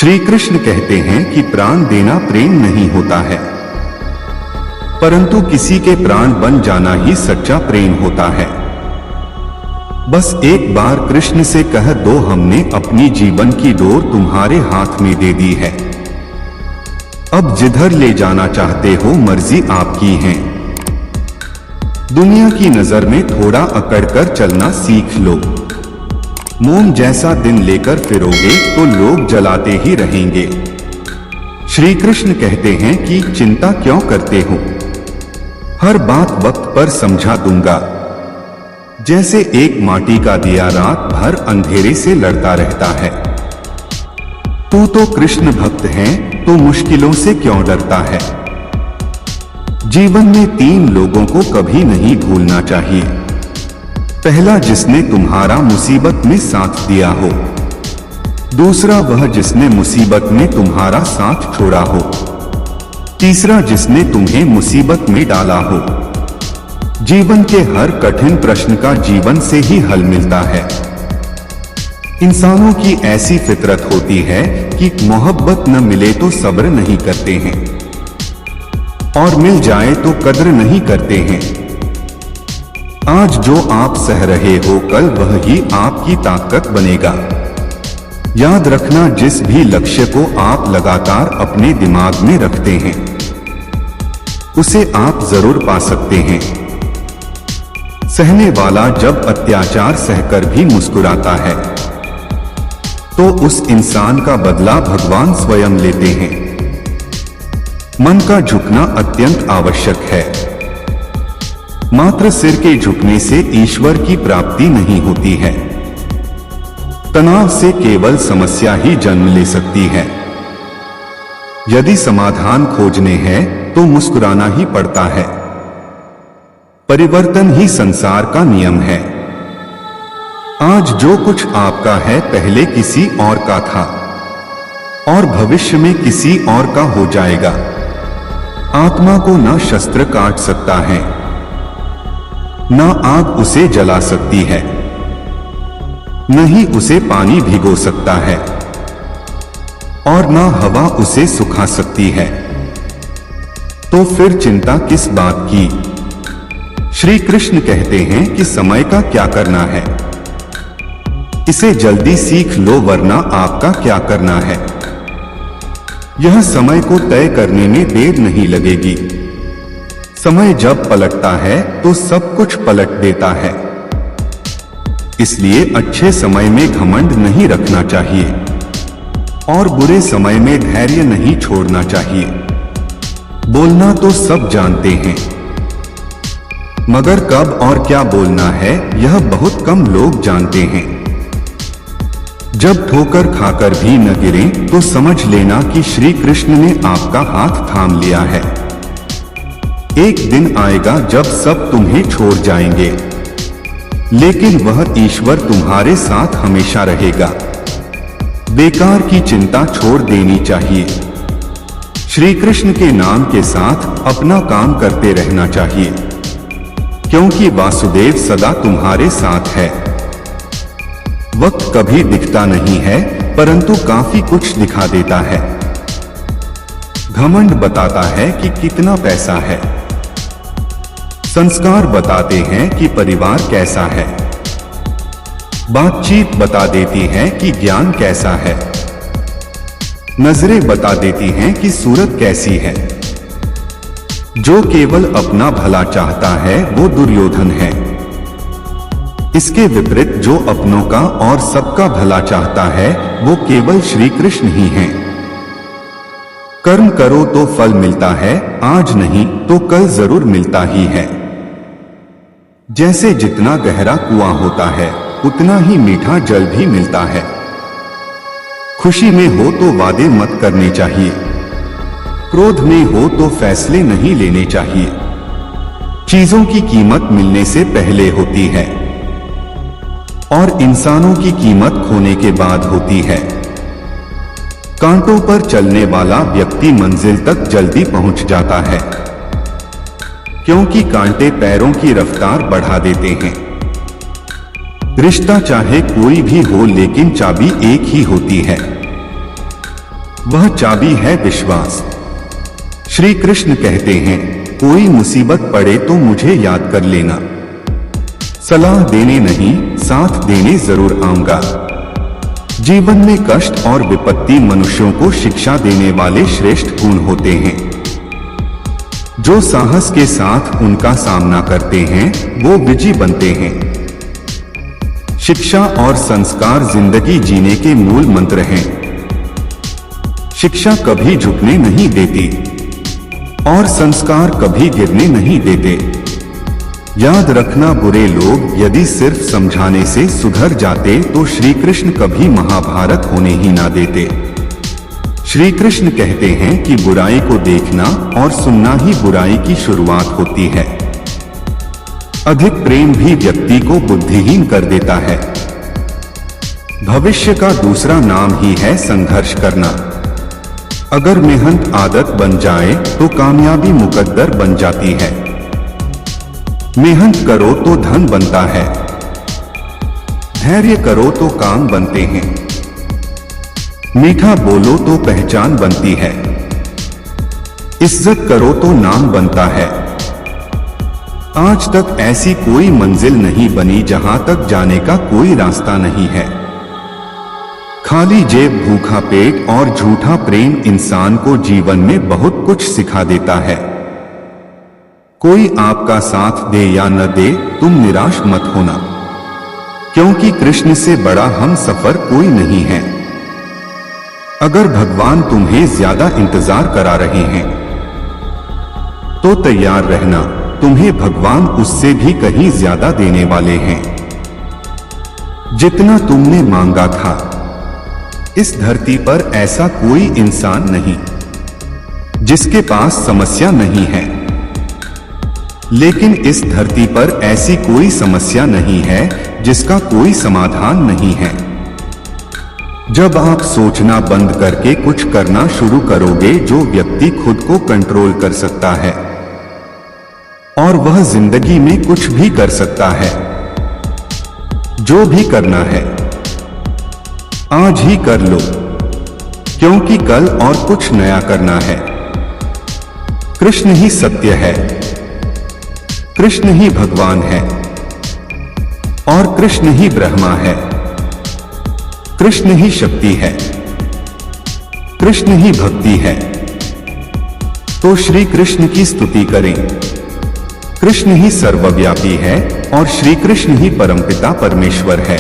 श्री कृष्ण कहते हैं कि प्राण देना प्रेम नहीं होता है, परंतु किसी के प्राण बन जाना ही सच्चा प्रेम होता है। बस एक बार कृष्ण से कह दो, हमने अपनी जीवन की डोर तुम्हारे हाथ में दे दी है। अब जिधर ले जाना चाहते हो मर्जी आपकी है। दुनिया की नजर में थोड़ा अकड़ कर चलना सीख लो। मोम जैसा दिन लेकर फिरोगे तो लोग जलाते ही रहेंगे। श्री कृष्ण कहते हैं कि चिंता क्यों करते हो, हर बात वक्त पर समझा दूंगा। जैसे एक माटी का दिया रात भर अंधेरे से लड़ता रहता है। तू तो कृष्ण भक्त है तो मुश्किलों से क्यों डरता है। जीवन में 3 लोगों को कभी नहीं भूलना चाहिए। पहला, जिसने तुम्हारा मुसीबत में साथ दिया हो। दूसरा, वह जिसने मुसीबत में तुम्हारा साथ छोड़ा हो। तीसरा, जिसने तुम्हें मुसीबत में डाला हो। जीवन के हर कठिन प्रश्न का जीवन से ही हल मिलता है। इंसानों की ऐसी फितरत होती है कि मोहब्बत न मिले तो सब्र नहीं करते हैं, और मिल जाए तो कद्र नहीं करते हैं। आज जो आप सह रहे हो कल वह ही आपकी ताकत बनेगा। याद रखना, जिस भी लक्ष्य को आप लगातार अपने दिमाग में रखते हैं उसे आप जरूर पा सकते हैं। सहने वाला जब अत्याचार सहकर भी मुस्कुराता है तो उस इंसान का बदला भगवान स्वयं लेते हैं। मन का झुकना अत्यंत आवश्यक है। मात्र सिर के झुकने से ईश्वर की प्राप्ति नहीं होती है। तनाव से केवल समस्या ही जन्म ले सकती है। यदि समाधान खोजने हैं तो मुस्कुराना ही पड़ता है। परिवर्तन ही संसार का नियम है। आज जो कुछ आपका है पहले किसी और का था और भविष्य में किसी और का हो जाएगा। आत्मा को न शस्त्र काट सकता है, न आग उसे जला सकती है, न ही उसे पानी भिगो सकता है, और न हवा उसे सुखा सकती है। तो फिर चिंता किस बात की। श्री कृष्ण कहते हैं कि समय का क्या करना है, इसे जल्दी सीख लो वरना आपका क्या करना है। यह समय को तय करने में देर नहीं लगेगी। समय जब पलटता है तो सब कुछ पलट देता है। इसलिए अच्छे समय में घमंड नहीं रखना चाहिए और बुरे समय में धैर्य नहीं छोड़ना चाहिए। बोलना तो सब जानते हैं, मगर कब और क्या बोलना है यह बहुत कम लोग जानते हैं। जब ठोकर खाकर भी न गिरें तो समझ लेना कि श्री कृष्ण ने आपका हाथ थाम लिया है। एक दिन आएगा जब सब तुम्हें छोड़ जाएंगे, लेकिन वह ईश्वर तुम्हारे साथ हमेशा रहेगा। बेकार की चिंता छोड़ देनी चाहिए। श्री कृष्ण के नाम के साथ अपना काम करते रहना चाहिए, क्योंकि वासुदेव सदा तुम्हारे साथ है। वक्त कभी दिखता नहीं है परंतु काफी कुछ दिखा देता है। घमंड बताता है कि कितना पैसा है, संस्कार बताते हैं कि परिवार कैसा है, बातचीत बता देती है कि ज्ञान कैसा है, नजरें बता देती हैं कि सूरत कैसी है। जो केवल अपना भला चाहता है वो दुर्योधन है। इसके विपरीत जो अपनों का और सबका भला चाहता है वो केवल श्री कृष्ण ही हैं। कर्म करो तो फल मिलता है, आज नहीं तो कल जरूर मिलता ही है। जैसे जितना गहरा कुआं होता है उतना ही मीठा जल भी मिलता है। खुशी में हो तो वादे मत करने चाहिए, क्रोध में हो तो फैसले नहीं लेने चाहिए। चीजों की कीमत मिलने से पहले होती है और इंसानों की कीमत खोने के बाद होती है। कांटों पर चलने वाला व्यक्ति मंजिल तक जल्दी पहुंच जाता है, क्योंकि कांटे पैरों की रफ्तार बढ़ा देते हैं। रिश्ता चाहे कोई भी हो लेकिन चाबी एक ही होती है। वह चाबी है विश्वास। श्री कृष्ण कहते हैं, कोई मुसीबत पड़े तो मुझे याद कर लेना। सलाह देने नहीं, साथ देने जरूर आऊंगा। जीवन में कष्ट और विपत्ति मनुष्यों को शिक्षा देने वाले श्रेष्ठ गुण होते हैं। जो साहस के साथ उनका सामना करते हैं वो विजयी बनते हैं। शिक्षा और संस्कार जिंदगी जीने के मूल मंत्र हैं। शिक्षा कभी झुकने नहीं देती और संस्कार कभी गिरने नहीं देते। याद रखना, बुरे लोग यदि सिर्फ समझाने से सुधर जाते तो श्री कृष्ण कभी महाभारत होने ही ना देते। श्री कृष्ण कहते हैं कि बुराई को देखना और सुनना ही बुराई की शुरुआत होती है। अधिक प्रेम भी व्यक्ति को बुद्धिहीन कर देता है। भविष्य का दूसरा नाम ही है संघर्ष करना। अगर मेहनत आदत बन जाए तो कामयाबी मुकद्दर बन जाती है। मेहनत करो तो धन बनता है, धैर्य करो तो काम बनते हैं, मीठा बोलो तो पहचान बनती है, इज्जत करो तो नाम बनता है। आज तक ऐसी कोई मंजिल नहीं बनी जहां तक जाने का कोई रास्ता नहीं है। खाली जेब, भूखा पेट और झूठा प्रेम इंसान को जीवन में बहुत कुछ सिखा देता है। कोई आपका साथ दे या न दे, तुम निराश मत होना, क्योंकि कृष्ण से बड़ा हम सफर कोई नहीं है। अगर भगवान तुम्हें ज्यादा इंतजार करा रहे हैं तो तैयार रहना, तुम्हें भगवान उससे भी कहीं ज्यादा देने वाले हैं। जितना तुमने मांगा था, इस धरती पर ऐसा कोई इंसान नहीं जिसके पास समस्या नहीं है। लेकिन इस धरती पर ऐसी कोई समस्या नहीं है जिसका कोई समाधान नहीं है। जब आप सोचना बंद करके कुछ करना शुरू करोगे जो व्यक्ति खुद को कंट्रोल कर सकता है और वह जिंदगी में कुछ भी कर सकता है। जो भी करना है आज ही कर लो, क्योंकि कल और कुछ नया करना है। कृष्ण ही सत्य है, कृष्ण ही भगवान है और कृष्ण ही ब्रह्मा है। कृष्ण ही शक्ति है, कृष्ण ही भक्ति है। तो श्री कृष्ण की स्तुति करें। कृष्ण ही सर्वव्यापी है और श्री कृष्ण ही परमपिता परमेश्वर है।